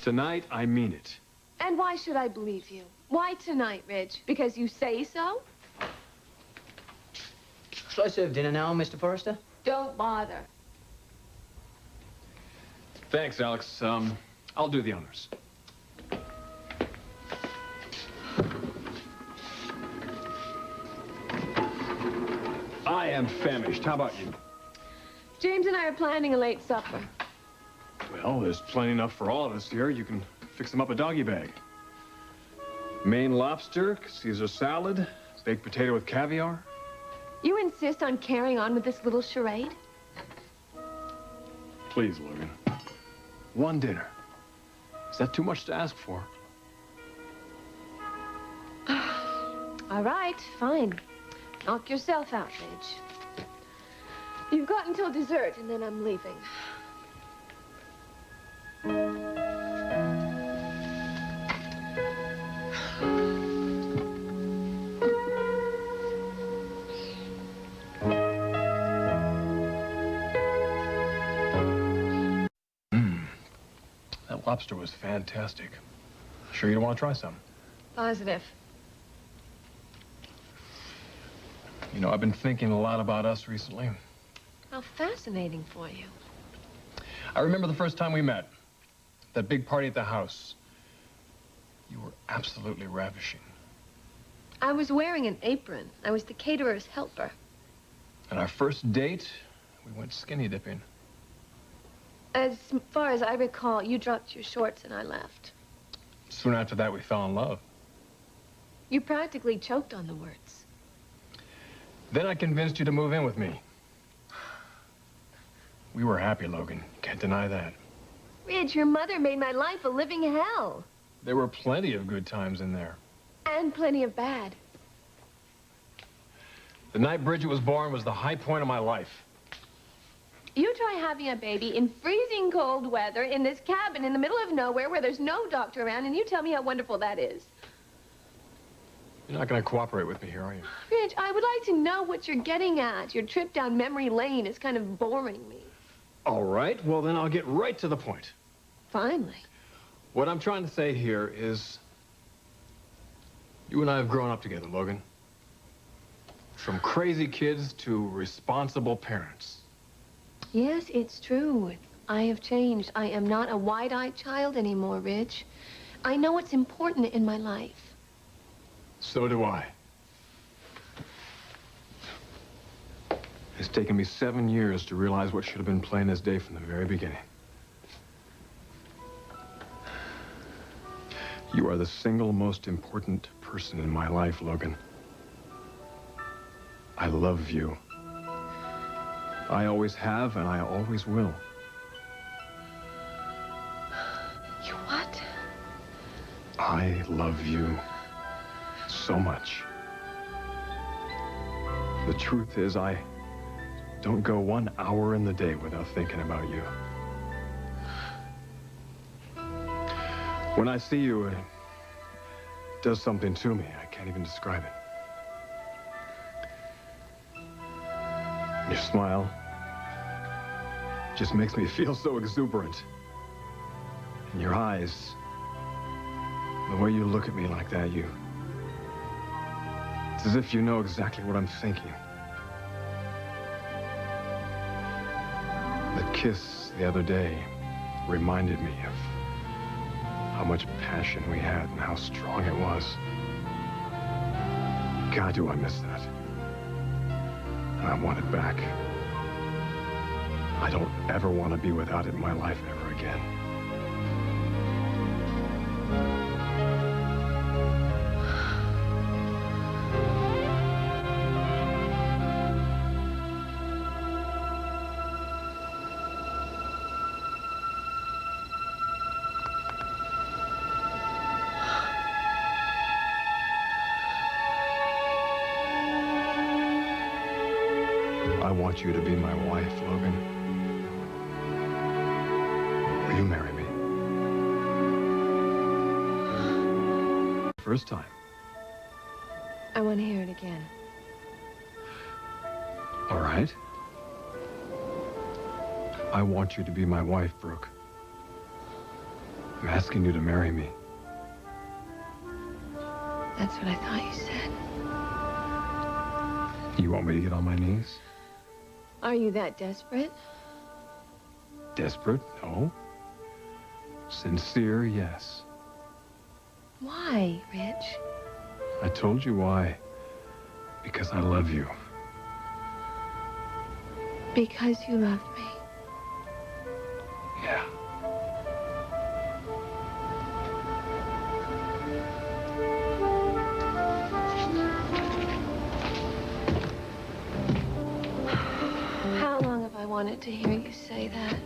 Tonight, I mean it. And why should I believe you? Why tonight, Ridge? Because you say so? Shall I serve dinner now, Mr. Forrester? Don't bother. Thanks, Alex. I'll do the honors. I am famished. How about you? James and I are planning a late supper. Well, there's plenty enough for all of us here. You can fix them up a doggy bag. Maine lobster, Caesar salad, baked potato with caviar. You insist on carrying on with this little charade? Please, Logan. One dinner. Is that too much to ask for? All right, fine. Knock yourself out, Ridge. You've got until dessert, and then I'm leaving. That lobster was fantastic. Sure you don't want to try some? Positive. You know, I've been thinking a lot about us recently. How fascinating for you. I remember the first time we met. That big party at the house. You were absolutely ravishing. I was wearing an apron. I was the caterer's helper. And our first date, we went skinny dipping. As far as I recall, you dropped your shorts and I left. Soon after that, we fell in love. You practically choked on the words. Then I convinced you to move in with me. We were happy, Logan. Can't deny that. Ridge, your mother made my life a living hell. There were plenty of good times in there. And plenty of bad. The night Bridget was born was the high point of my life. You try having a baby in freezing cold weather in this cabin in the middle of nowhere where there's no doctor around, and you tell me how wonderful that is. You're not going to cooperate with me here, are you? Ridge, I would like to know what you're getting at. Your trip down memory lane is kind of boring me. All right, well, then I'll get right to the point. Finally. What I'm trying to say here is you and I have grown up together, Logan. From crazy kids to responsible parents. Yes, it's true. I have changed. I am not a wide-eyed child anymore, Ridge. I know what's important in my life. So do I. It's taken me 7 years to realize what should have been plain as day from the very beginning. You are the single most important person in my life, Logan. I love you. I always have, and I always will. You what? I love you so much. The truth is, I don't go 1 hour in the day without thinking about you. When I see you, it does something to me. I can't even describe it. Your smile just makes me feel so exuberant. And your eyes, the way you look at me like that, it's as if you know exactly what I'm thinking. That kiss the other day reminded me of how much passion we had and how strong it was. God, do I miss that. And I want it back. I don't ever want to be without it in my life ever again. I want you to be my wife, Logan. Will you marry me? First time. I want to hear it again. All right. I want you to be my wife, Brooke. I'm asking you to marry me. That's what I thought you said. You want me to get on my knees? Are you that desperate? Desperate? No. Sincere? Yes. Why, Rich? I told you why. Because I love you. Because you love me. Yeah. How long have I wanted to hear you say that?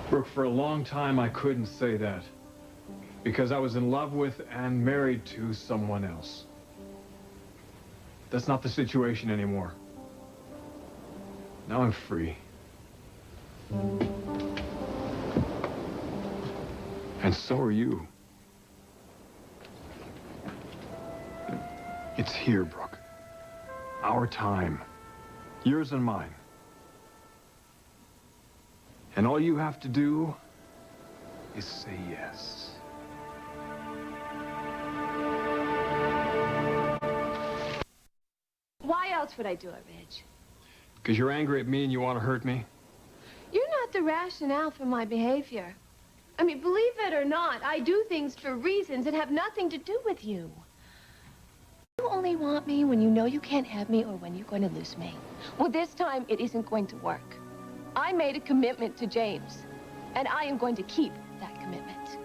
Brooke, for a long time I couldn't say that. Because I was in love with and married to someone else. That's not the situation anymore. Now I'm free. And so are you. It's here, Brooke. Our time. Yours and mine. And all you have to do is say yes. Why else would I do it, Rich? Because you're angry at me and you want to hurt me? You're not the rationale for my behavior. I mean, believe it or not, I do things for reasons that have nothing to do with you. You only want me when you know you can't have me or when you're going to lose me. Well, this time it isn't going to work. I made a commitment to James, and I am going to keep that commitment.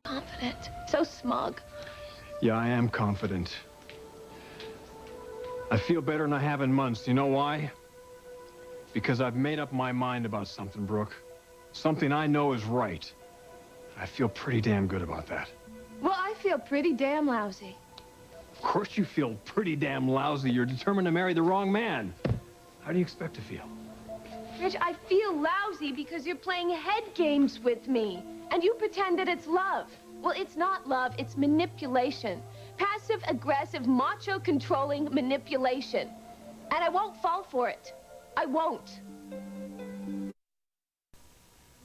Confident, so smug. Yeah, I am confident. I feel better than I have in months. You know why? Because I've made up my mind about something, Brooke. Something I know is right. I feel pretty damn good about that. Well, I feel pretty damn lousy. Of course you feel pretty damn lousy. You're determined to marry the wrong man. How do you expect to feel? Rich, I feel lousy because you're playing head games with me. And you pretend that it's love. Well, it's not love, it's manipulation. Passive-aggressive, macho-controlling manipulation. And I won't fall for it. I won't.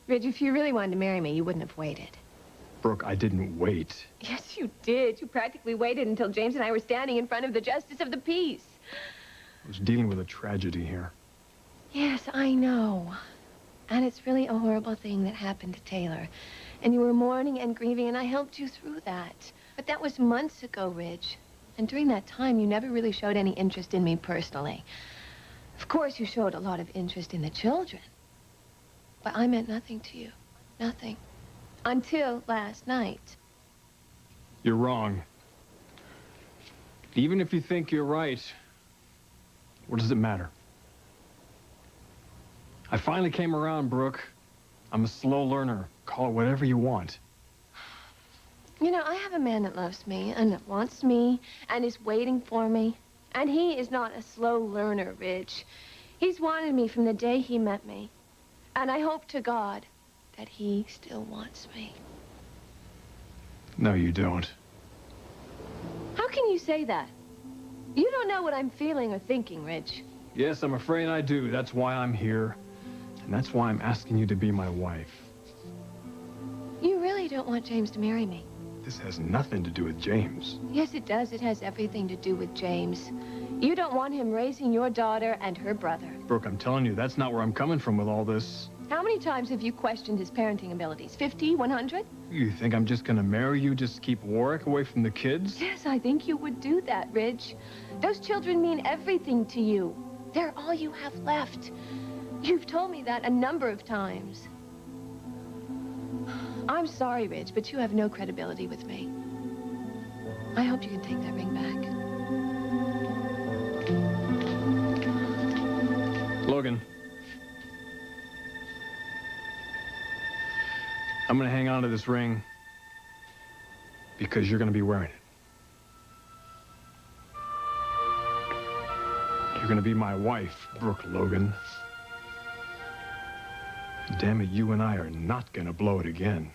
Rich, if you really wanted to marry me, you wouldn't have waited. Brooke, I didn't wait. Yes, you did. You practically waited until James and I were standing in front of the Justice of the Peace. I was dealing with a tragedy here. Yes, I know. And it's really a horrible thing that happened to Taylor. And you were mourning and grieving, and I helped you through that. But that was months ago, Ridge. And during that time, you never really showed any interest in me personally. Of course, you showed a lot of interest in the children. But I meant nothing to you. Nothing. Until last night. You're wrong. Even if you think you're right, what does it matter? I finally came around, Brooke. I'm a slow learner. Call it whatever you want. You know, I have a man that loves me and that wants me and is waiting for me. And he is not a slow learner, Ridge. He's wanted me from the day he met me. And I hope to God that he still wants me. No, you don't. How can you say that? You don't know what I'm feeling or thinking, Ridge. Yes, I'm afraid I do. That's why I'm here. And that's why I'm asking you to be my wife. You really don't want James to marry me. This has nothing to do with James. Yes, it does. It has everything to do with James. You don't want him raising your daughter and her brother. Brooke, I'm telling you, that's not where I'm coming from with all this. How many times have you questioned his parenting abilities? 50? 100? You think I'm just gonna marry you just to keep Warwick away from the kids? Yes, I think you would do that, Ridge. Those children mean everything to you. They're all you have left. You've told me that a number of times. I'm sorry, Ridge, but you have no credibility with me. I hope you can take that ring back. Logan. I'm gonna hang on to this ring because you're gonna be wearing it. You're gonna be my wife, Brooke Logan. Damn it, you and I are not gonna blow it again.